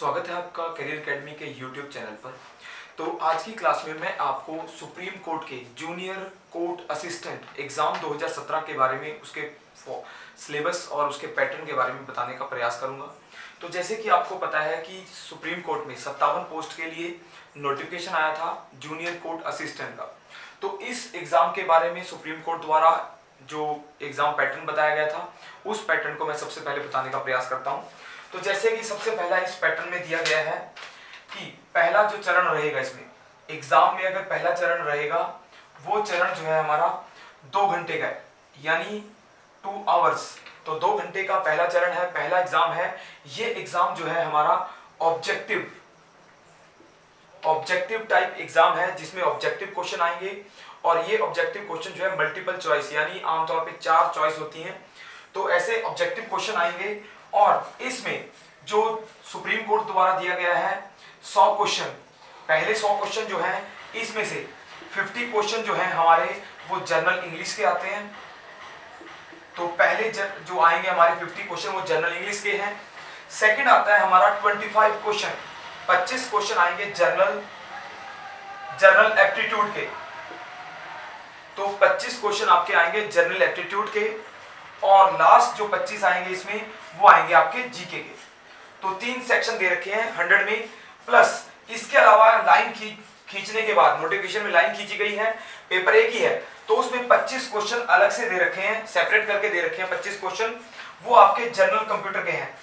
स्वागत है आपका करियर एकेडमी के यूट्यूब चैनल पर। तो आज की क्लास में मैं आपको सुप्रीम कोर्ट के जूनियर कोर्ट असिस्टेंट एग्जाम 2017 के बारे में, उसके सिलेबस और उसके पैटर्न के बारे में बताने का प्रयास करूंगा। तो जैसे कि आपको पता है कि सुप्रीम कोर्ट में 57 पोस्ट के लिए नोटिफिकेशन आया था जूनियर कोर्ट असिस्टेंट का। तो इस एग्जाम के बारे में सुप्रीम कोर्ट द्वारा जो एग्जाम पैटर्न बताया गया था, उस पैटर्न को मैं सबसे पहले बताने का प्रयास करता हूं। तो जैसे कि सबसे पहला इस पैटर्न में दिया गया है कि पहला जो चरण रहेगा, इसमें एग्जाम में अगर पहला चरण रहेगा वो चरण जो है हमारा 2 घंटे का है, यानी 2 आवर्स। तो 2 घंटे का पहला चरण है, पहला एग्जाम है। ये एग्जाम जो है हमारा ऑब्जेक्टिव टाइप एग्जाम है, जिसमें ऑब्जेक्टिव क्वेश्चन आएंगे। और ये ऑब्जेक्टिव क्वेश्चन जो है मल्टीपल चॉइस, यानी आमतौर पे 4 चॉइस होती हैं। तो ऐसे ऑब्जेक्टिव क्वेश्चन आएंगे और इसमें जो सुप्रीम कोर्ट द्वारा दिया गया है 100 क्वेश्चन, पहले 100 क्वेश्चन जो है इसमें से 50 क्वेश्चन जो है हमारे वो जनरल इंग्लिश के आते हैं। तो पहले जो आएंगे हमारे 50 क्वेश्चन वो जनरल इंग्लिश के हैं। सेकंड आता है हमारा 25 क्वेश्चन, 25 क्वेश्चन आएंगे जनरल एप्टीट्यूड के। तो 25 क्वेश्चन आपके आएंगे जनरल एप्टीट्यूड के। और लास्ट जो 25 आएंगे इसमें वो आएंगे आपके जीके के। तो 3 सेक्शन दे रखे हैं 100 में। प्लस इसके अलावा लाइन खींचने के बाद, नोटिफिकेशन में लाइन खींची गई है, पेपर एक ही है, तो उसमें 25 क्वेश्चन अलग से दे रखे हैं, सेपरेट करके दे रखे हैं 25 क्वेश्चन। वो आपके जनरल कंप्यूटर के हैं,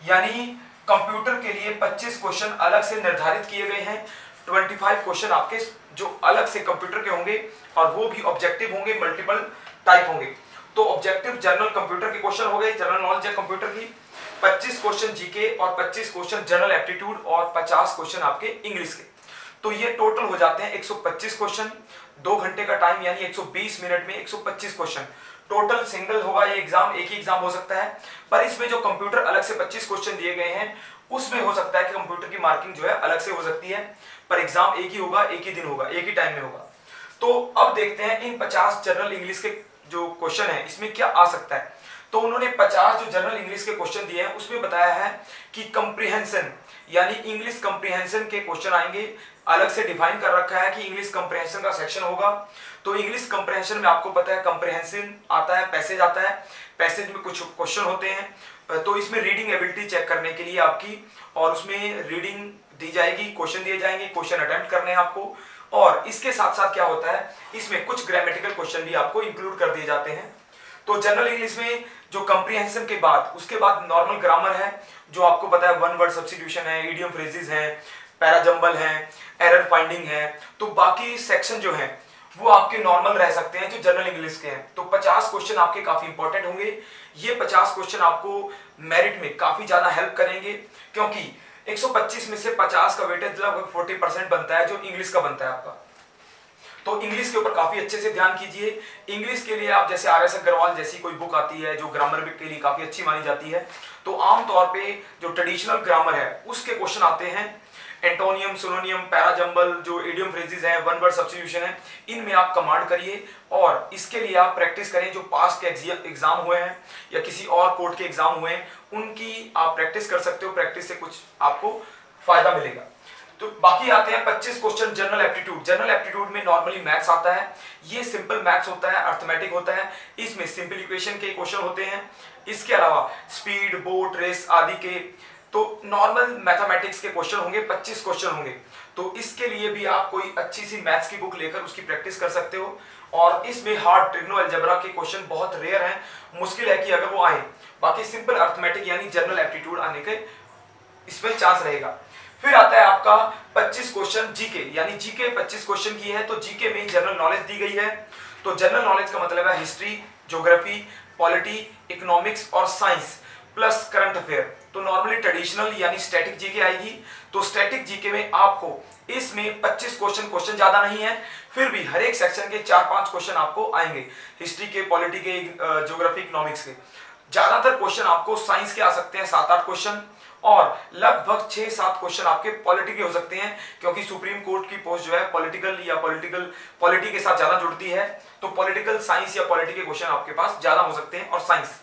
यानी कंप्यूटर के लिए 25 क्वेश्चन अलग से निर्धारित किए गए हैं। 25 क्वेश्चन आपके जो अलग से कंप्यूटर के होंगे और वो भी ऑब्जेक्टिव होंगे, मल्टीपल टाइप होंगे। तो ऑब्जेक्टिव जनरल कंप्यूटर के क्वेश्चन हो गए, जनरल नॉलेज है कंप्यूटर की। 25 क्वेश्चन जीके और 25 क्वेश्चन जनरल एप्टीट्यूड और 50 क्वेश्चन आपके इंग्लिश के। तो ये टोटल हो जाते हैं 125 क्वेश्चन। 2 घंटे का टाइम, यानी 120 मिनट में 125 क्वेश्चन टोटल। सिंगल होगा ये एग्जाम, एक ही एग्जाम हो सकता है। पर इसमें जो कंप्यूटर अलग से 25 क्वेश्चन दिए गए हैं, उसमें हो सकता है कि कंप्यूटर की मार्किंग जो है अलग से हो सकती है, पर एग्जाम एक ही होगा, एक ही दिन होगा, एक ही टाइम में होगा। तो अब देखते हैं इन 50 जनरल इंग्लिश के जो क्वेश्चन है इसमें क्या आ सकता है। तो उन्होंने 50 जो जनरल इंग्लिश के क्वेश्चन दिए हैं उसमें बताया है कि कंप्रीहेंशन, यानी इंग्लिश कंप्रीहेंशन के क्वेश्चन आएंगे। अलग से डिफाइन कर रखा है कि इंग्लिश कंप्रीहेंशन का सेक्शन होगा। तो इंग्लिश कंप्रीहेंशन में आपको पता है कंप्रीहेंशन आता है, पैसेज आता है, पैसेज में कुछ क्वेश्चन होते हैं। तो इसमें रीडिंग एबिलिटी चेक करने के लिए आपकी, और उसमें रीडिंग दी जाएगी, क्वेश्चन दिए जाएंगे, क्वेश्चन अटेम्प्ट करने हैं आपको। और इसके साथ साथ क्या होता है, इसमें कुछ ग्रामेटिकल क्वेश्चन भी आपको इंक्लूड कर दिए जाते हैं। तो जनरल इंग्लिश में जो कंप्रीहेंशन के बाद, उसके बाद नॉर्मल ग्रामर है, जो आपको पता है वन वर्ड सब्स्टिट्यूशन है, इडियम फ्रेजेस हैं, पैराजंबल है, एरर फाइंडिंग है। तो बाकी सेक्शन जो है वो आपके नॉर्मल रह सकते हैं जो जनरल इंग्लिश के हैं। तो 50 क्वेश्चन आपके काफी इंपॉर्टेंट होंगे। ये 50 क्वेश्चन आपको मेरिट में काफी ज्यादा हेल्प करेंगे, क्योंकि 125 में से 50 का वेटेज लगभग 40% बनता है जो इंग्लिश का बनता है आपका। तो इंग्लिश के ऊपर काफी अच्छे से ध्यान कीजिए। इंग्लिश के लिए आप जैसे RS अग्रवाल जैसी कोई बुक आती है जो ग्रामर के लिए काफी अच्छी मानी जाती है। तो आमतौर पे जो ट्रेडिशनल ग्रामर है उसके क्वेश्चन आते हैं। एंटोनियम, सिनोनियम, पैराजंबल, जो इडियम फ्रेजेस हैं, वन वर्ड सब्स्टिट्यूशन है, इनमें आप कमांड करिए। और इसके लिए आप प्रैक्टिस करें। जो पास्ट के एग्जाम हुए हैं या किसी और कोर्ट के एग्जाम हुए हैं, उनकी आप प्रैक्टिस कर सकते हो। प्रैक्टिस से कुछ आपको फायदा मिलेगा। तो बाकी आते हैं 25 question general aptitude. General aptitude में नॉर्मली मैथ्स आता है। ये सिंपल मैथ्स होता है, अर्थमेटिक होता है। इसमें सिंपल इक्वेशन के क्वेश्चन होते हैं। इसके अलावा स्पीड, बोट, रेस आदि के, तो नॉर्मल मैथमेटिक्स के क्वेश्चन होंगे, 25 क्वेश्चन होंगे। तो इसके लिए भी आप कोई अच्छी सी मैथ्स की बुक लेकर उसकी प्रैक्टिस कर सकते हो। और इसमें हार्ड ट्रिग्नो अलजेब्रा के क्वेश्चन बहुत रेयर हैं, मुश्किल है कि अगर वो आए। बाकी सिंपल अर्थमेटिक यानी जनरल एप्टीट्यूड आने के इसमें चांस रहेगा। फिर आता है आपका 25 क्वेश्चन जीके, यानी जीके 25 क्वेश्चन की है। तो जीके में जनरल नॉलेज दी गई है। तो जनरल नॉलेज का मतलब है हिस्ट्री, ज्योग्राफी, पॉलिटी, इकोनॉमिक्स और साइंस प्लस करंट अफेयर। तो नॉर्मली ट्रेडिशनल यानी स्टैटिक जीके आएगी। तो स्टैटिक जीके में आपको इसमें 25 क्वेश्चन ज्यादा नहीं है, फिर भी हर एक सेक्शन के 4-5 क्वेश्चन आपको आएंगे, हिस्ट्री के, पॉलिटी के, ज्योग्राफी, इकोनॉमिक्स के। ज्यादातर क्वेश्चन आपको साइंस के आ सकते हैं, 7-8 क्वेश्चन, और लगभग 6-7 क्वेश्चन आपके पॉलिटी के हो सकते हैं, क्योंकि सुप्रीम कोर्ट की पोस्ट जो है पॉलिटिकल या पॉलिटी के साथ ज्यादा जुड़ती है। तो पॉलिटिकल साइंस या पॉलिटी के क्वेश्चन आपके पास ज्यादा हो सकते हैं। और साइंस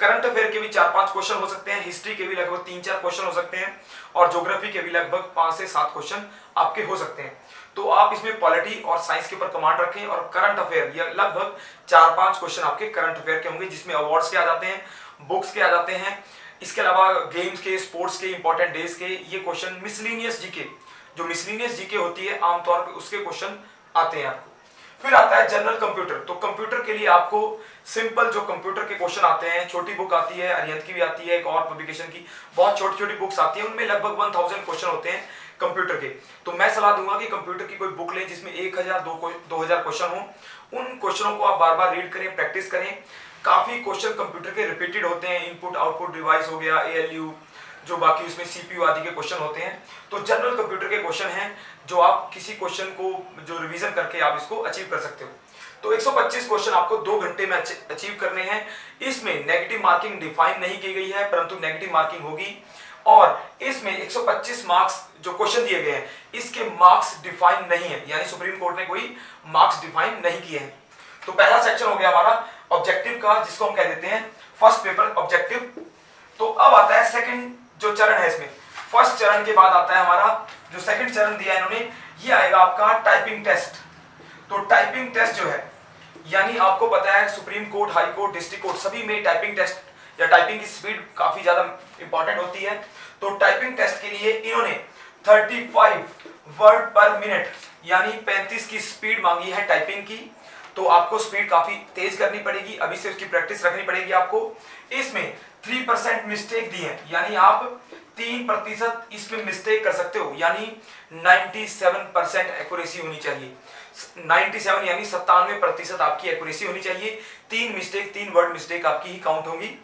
करंट अफेयर के भी 4-5 क्वेश्चन हो सकते हैं, हिस्ट्री के भी लगभग 3-4 क्वेश्चन हो सकते हैं और ज्योग्राफी के भी लगभग 5 से 7 क्वेश्चन आपके हो सकते हैं। तो आप इसमें पॉलिटी और साइंस के ऊपर कमांड रखें और करंट अफेयर या लगभग 4-5 क्वेश्चन आपके करंट अफेयर के होंगे, जिसमें अवार्ड्स के आ जाते हैं, बुक्स के आ जाते हैं, इसके अलावा गेम्स के, स्पोर्ट्स के, इंपॉर्टेंट डेज के ये क्वेश्चन, मिसलिनियस जीके, जो मिसलिनियस जीके होती है आमतौर पर उसके क्वेश्चन आते हैं आपको। फिर आता है जनरल कंप्यूटर। तो कंप्यूटर के लिए आपको सिंपल जो कंप्यूटर के क्वेश्चन आते हैं, छोटी बुक आती है, अरिहंत की भी आती है, एक और पब्लिकेशन की बहुत छोटी छोटी बुक्स आती है, उनमें लगभग 1000 क्वेश्चन होते हैं कंप्यूटर के। तो मैं सलाह दूंगा कि कंप्यूटर की कोई बुक लें जिसमें 1000 2000 क्वेश्चन हो, उन क्वेश्चनों को आप बार बार रीड करें, प्रैक्टिस करें। काफी क्वेश्चन कंप्यूटर के रिपीटेड होते हैं, इनपुट आउटपुट डिवाइस हो गया, ALU, जो बाकी उसमें CPU आदि के क्वेश्चन होते हैं। तो जनरल कंप्यूटर के क्वेश्चन हैं जो आप किसी क्वेश्चन को जो रिवीजन करके आप इसको अचीव कर सकते हो। तो 125 क्वेश्चन आपको 2 घंटे में अचीव करने हैं। इसमें नेगेटिव मार्किंग डिफाइन नहीं की गई है, परंतु नेगेटिव मार्किंग होगी। और इसमें 125 मार्क्स जो क्वेश्चन दिए गए हैं, इसके मार्क्स डिफाइन नहीं है, यानी सुप्रीम कोर्ट ने कोई मार्क्स डिफाइन नहीं किए हैं। तो पहला सेक्शन हो गया हमारा ऑब्जेक्टिव का, जिसको हम कह देते हैं फर्स्ट पेपर ऑब्जेक्टिव। तो अब आता है सेकंड जो चरण है इसमें। फर्स्ट चरण के बाद आता है हमारा जो सेकंड चरण दिया है इन्होंने, ये आएगा आपका टाइपिंग टेस्ट। तो टाइपिंग टेस्ट जो है, यानी आपको पता है supreme court, high court, district court सभी में टाइपिंग टेस्ट या टाइपिंग की स्पीड काफी ज्यादा इंपॉर्टेंट होती है। तो टाइपिंग टेस्ट के लिए इन्होंने 35 वर्ड पर मिनट यानी 35 की स्पीड मांगी है टाइपिंग की। तो आपको स्पीड काफी तेज करनी पड़ेगी, अभी से उसकी प्रैक्टिस रखनी पड़ेगी आपको। इसमें 3% मिस्टेक दी है, यानी आप 3% इसमें मिस्टेक कर सकते हो, यानी 97% एक्यूरेसी होनी चाहिए। 97 यानी 97% आपकी एक्यूरेसी होनी चाहिए। 3 वर्ड मिस्टेक आपकी ही काउंट होंगी।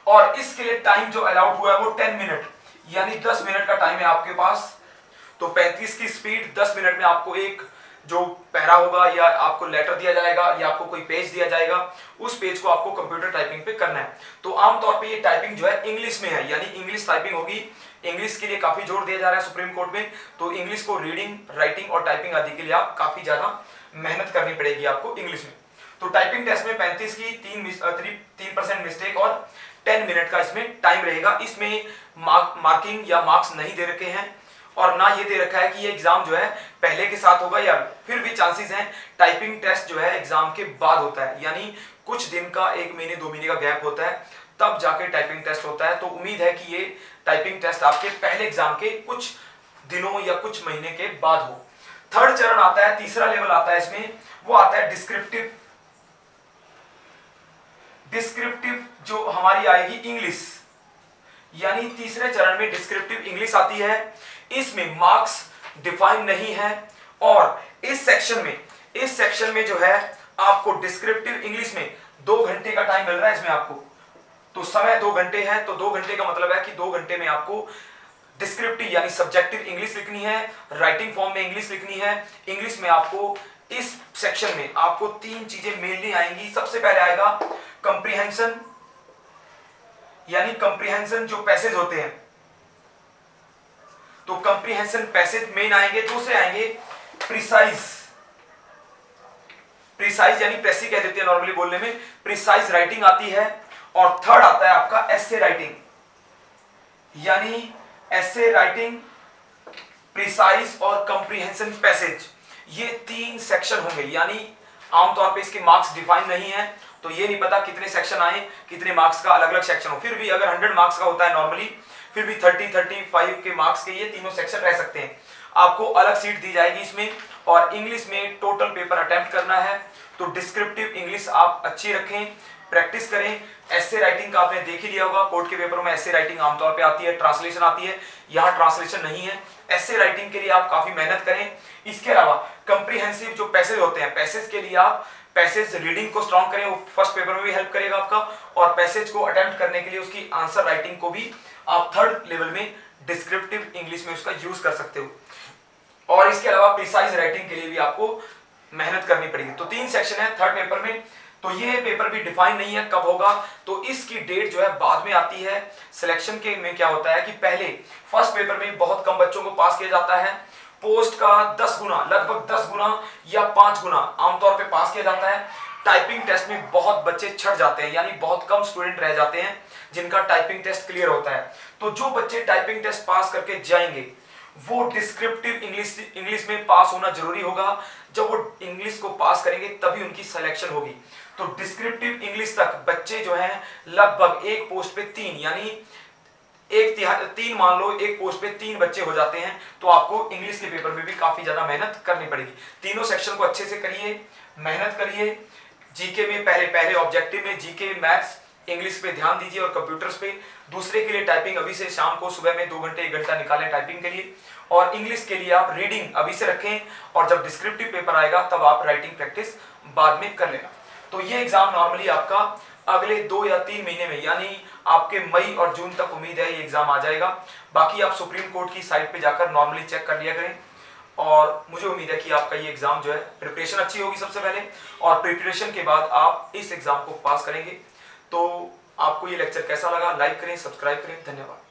और इसके लिए टाइम जो अलाउड हुआ है वो 10 मिनट, यानी 10 मिनट का टाइम है आपके पास। तो 35 की स्पीड 10 मिनट में आपको एक जो पैरा होगा या आपको लेटर दिया जाएगा या आपको कोई पेज दिया जाएगा, उस पेज को आपको कंप्यूटर टाइपिंग पे करना है। तो आमतौर पे ये टाइपिंग जो है इंग्लिश में है, यानी इंग्लिश टाइपिंग होगी। इंग्लिश के लिए काफी जोर दिया जा रहा है सुप्रीम कोर्ट में। तो इंग्लिश को रीडिंग, राइटिंग और टाइपिंग आदि के लिए आप काफी ज्यादा मेहनत करनी पड़ेगी आपको इंग्लिश में। तो टाइपिंग टेस्ट में 35 की 3% मिस्टेक और 10 मिनट का इसमें टाइम रहेगा। इसमें मार्किंग या मार्क्स नहीं दे रखे हैं और ना ये दे रखा है कि ये एग्जाम जो है पहले के साथ होगा, या फिर भी चांसेस हैं टाइपिंग टेस्ट जो है एग्जाम के बाद होता है, यानी कुछ दिन का 1 महीने 2 महीने का गैप होता है, तब जाके टाइपिंग टेस्ट होता है। तो उम्मीद है कि ये टाइपिंग टेस्ट आपके पहले एग्जाम के कुछ दिनों या कुछ महीने के बाद हो। थर्ड चरण आता है, तीसरा लेवल आता है इसमें, वो आता है डिस्क्रिप्टिव। डिस्क्रिप्टिव जो हमारी आएगी इंग्लिश, यानी तीसरे चरण में डिस्क्रिप्टिव इंग्लिश आती है। इसमें मार्क्स डिफाइन नहीं है और इस सेक्शन में जो है आपको डिस्क्रिप्टिव इंग्लिश में 2 घंटे का टाइम मिल रहा है इसमें आपको। तो समय 2 घंटे है, तो 2 घंटे का मतलब है कि 2 घंटे में आपको डिस्क्रिप्टिव यानी सब्जेक्टिव इंग्लिश लिखनी है, राइटिंग फॉर्म में इंग्लिश लिखनी है। इंग्लिश में आपको इस सेक्शन में आपको 3 चीजें मेनली आएंगी। सबसे पहले आएगा कंप्रीहेंशन, यानी कंप्रीहेंशन जो पैसेज होते हैं, तो कंप्रीहेंशन पैसेज मेन आएंगे। दूसरे आएंगे प्रिसाइज यानी प्रेसी कह देते हैं नॉर्मली बोलने में, प्रिसाइज राइटिंग आती है। और थर्ड आता है आपका एसे राइटिंग, यानी एसे राइटिंग, प्रिसाइज और कंप्रीहेंशन पैसेज, ये 3 सेक्शन होंगे। यानी आमतौर पे इसके मार्क्स डिफाइन नहीं है, तो ये नहीं पता कितने सेक्शन आए, कितने मार्क्स का अलग अलग सेक्शन हो। फिर भी अगर 100 मार्क्स का होता है नॉर्मली, फिर भी 30-35 के मार्क्स के ये तीनों सेक्शन रह सकते हैं। आपको अलग सीट दी जाएगी इसमें। और इंग्लिश में टोटल पेपर अटेम्प्ट करना है, तो डिस्क्रिप्टिव इंग्लिश आप अच्छी रखें, प्रैक्टिस करें। एसे राइटिंग का आपने देख ही लिया होगा, कोर्ट के पेपरों में एसे राइटिंग आमतौर पे आती है, ट्रांसलेशन आती है, यहाँ ट्रांसलेशन नहीं है। एसे राइटिंग के लिए आप काफी मेहनत करें। इसके अलावा कंप्रीहेंसिव जो पैसेज होते हैं, पैसेज के लिए आप पैसेज रीडिंग को स्ट्रॉन्ग करें, वो फर्स्ट पेपर में भी हेल्प करेगा आपका। और पैसेज को अटेम्प्ट करने के लिए उसकी आंसर राइटिंग को भी आप थर्ड लेवल में डिस्क्रिप्टिव इंग्लिश में उसका यूज कर सकते हो। और इसके अलावा प्रिसाइज राइटिंग के लिए भी आपको मेहनत करनी पड़ेगी। तो 3 सेक्शन है थर्ड पेपर में। तो ये पेपर भी डिफाइन नहीं है कब होगा, तो इसकी डेट जो है बाद में आती है। सिलेक्शन के में क्या होता है कि पहले फर्स्ट पेपर में बहुत कम बच्चों को पास किया जाता है, पोस्ट का 10 गुना, लगभग 10 गुना या 5 गुना आमतौर पे पास किया जाता है। टाइपिंग टेस्ट में बहुत बच्चे छट जाते हैं, यानी बहुत कम स्टूडेंट रह जाते हैं जिनका टाइपिंग टेस्ट क्लियर होता है। तो जो बच्चे टाइपिंग टेस्ट पास करके जाएंगे वो डिस्क्रिप्टिव इंग्लिश में पास होना जरूरी होगा। जब वो इंग्लिश को पास करेंगे तभी उनकी सिलेक्शन होगी। तो डिस्क्रिप्टिव इंग्लिश तक बच्चे जो हैं लगभग एक पोस्ट पे 3, यानी तीन मान लो एक पोस्ट पे 3 बच्चे हो जाते हैं, तो आपको इंग्लिश के पेपर में भी काफी ज्यादा मेहनत करनी पड़ेगी। तीनों सेक्शन को अच्छे से करिए, मेहनत करिए। जीके में पहले ऑब्जेक्टिव में जीके, मैथ्स, इंग्लिश पे ध्यान दीजिए और कंप्यूटर्स पे। दूसरे के लिए टाइपिंग अभी से शाम को सुबह में 2 घंटे 1 घंटा निकालें टाइपिंग के लिए, और इंग्लिश के लिए आप रीडिंग अभी से रखें, और जब डिस्क्रिप्टिव पेपर आएगा तब आप राइटिंग प्रैक्टिस बाद में कर लेना। तो ये एग्जाम नॉर्मली आपका अगले 2 या 3 महीने में, यानी आपके मई और जून तक उम्मीद है ये एग्जाम आ जाएगा। बाकी आप सुप्रीम कोर्ट की साइट पे जाकर नॉर्मली चेक कर लिया करें, और मुझे उम्मीद है कि आपका ये एग्जाम जो है प्रिपरेशन अच्छी होगी सबसे पहले, और प्रिपरेशन के बाद आप इस एग्जाम को पास करेंगे। तो आपको ये लेक्चर कैसा लगा, लाइक करें, सब्सक्राइब करें। धन्यवाद।